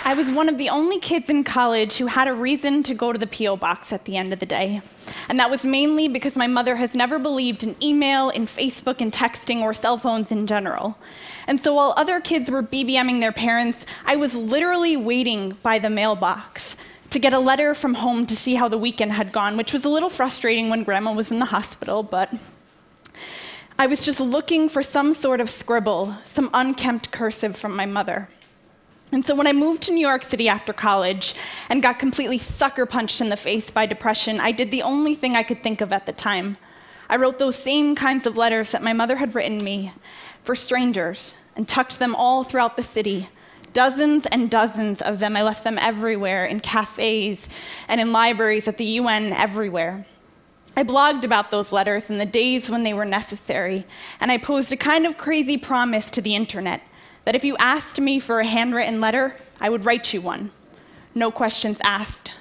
I was one of the only kids in college who had a reason to go to the P.O. box at the end of the day. And that was mainly because my mother has never believed in email, in Facebook, in texting, or cell phones in general. And so while other kids were BBMing their parents, I was literally waiting by the mailbox to get a letter from home to see how the weekend had gone, which was a little frustrating when Grandma was in the hospital, but I was just looking for some sort of scribble, some unkempt cursive from my mother. And so when I moved to New York City after college and got completely sucker punched in the face by depression, I did the only thing I could think of at the time. I wrote those same kinds of letters that my mother had written me for strangers and tucked them all throughout the city. Dozens and dozens of them. I left them everywhere, in cafes and in libraries, at the UN, everywhere. I blogged about those letters in the days when they were necessary, and I posed a kind of crazy promise to the internet that if you asked me for a handwritten letter, I would write you one. No questions asked.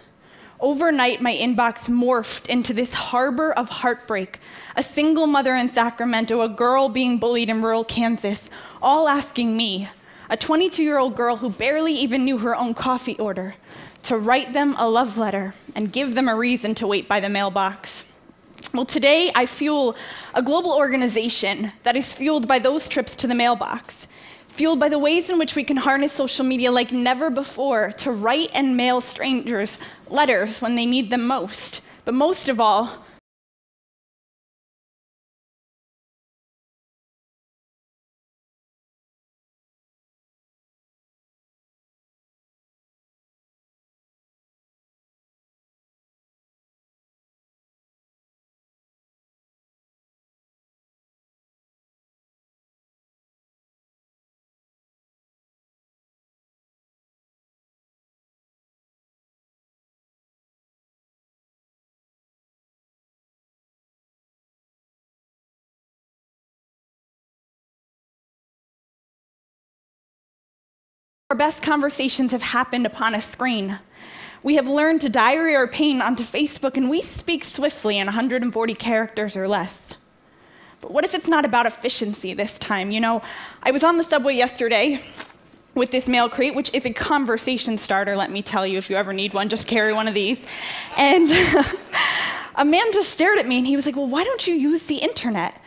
Overnight, my inbox morphed into this harbor of heartbreak. A single mother in Sacramento, a girl being bullied in rural Kansas, all asking me, a 22-year-old girl who barely even knew her own coffee order, to write them a love letter and give them a reason to wait by the mailbox. Well, today I fuel a global organization that is fueled by those trips to the mailbox, fueled by the ways in which we can harness social media like never before to write and mail strangers letters when they need them most. But most of all, our best conversations have happened upon a screen. We have learned to diary our pain onto Facebook, and we speak swiftly in 140 characters or less. But what if it's not about efficiency this time? You know, I was on the subway yesterday with this mail crate, which is a conversation starter, let me tell you. If you ever need one, just carry one of these. And a man just stared at me, and he was like, "Well, why don't you use the internet?"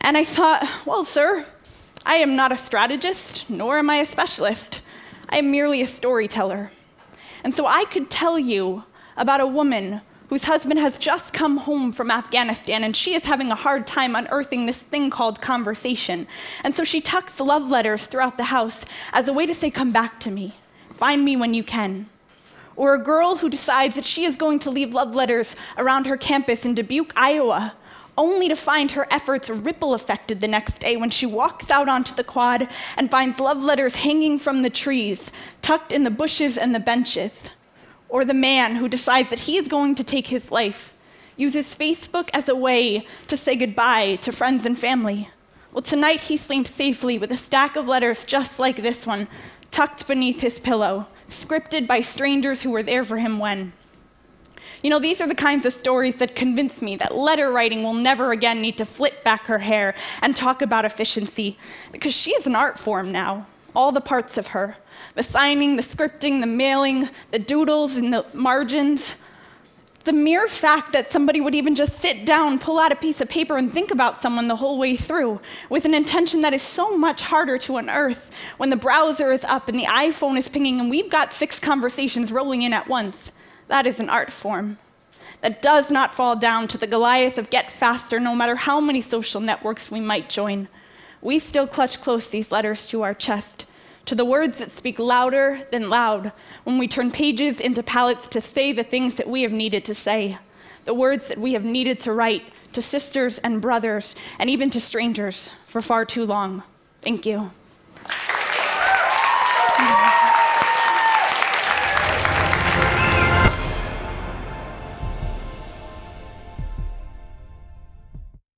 And I thought, well, sir, I am not a strategist, nor am I a specialist. I am merely a storyteller. And so I could tell you about a woman whose husband has just come home from Afghanistan, and she is having a hard time unearthing this thing called conversation. And so she tucks love letters throughout the house as a way to say, "Come back to me. Find me when you can." Or a girl who decides that she is going to leave love letters around her campus in Dubuque, Iowa, only to find her efforts ripple affected the next day when she walks out onto the quad and finds love letters hanging from the trees, tucked in the bushes and the benches. Or the man who decides that he is going to take his life, uses Facebook as a way to say goodbye to friends and family. Well, tonight he sleeps safely with a stack of letters just like this one, tucked beneath his pillow, scripted by strangers who were there for him when. You know, these are the kinds of stories that convince me that letter writing will never again need to flip back her hair and talk about efficiency, because she is an art form now, all the parts of her. The signing, the scripting, the mailing, the doodles and the margins. The mere fact that somebody would even just sit down, pull out a piece of paper, and think about someone the whole way through, with an intention that is so much harder to unearth when the browser is up and the iPhone is pinging and we've got 6 conversations rolling in at once. That is an art form that does not fall down to the Goliath of get faster, no matter how many social networks we might join. We still clutch close these letters to our chest, to the words that speak louder than loud when we turn pages into palettes to say the things that we have needed to say, the words that we have needed to write to sisters and brothers, and even to strangers for far too long. Thank you.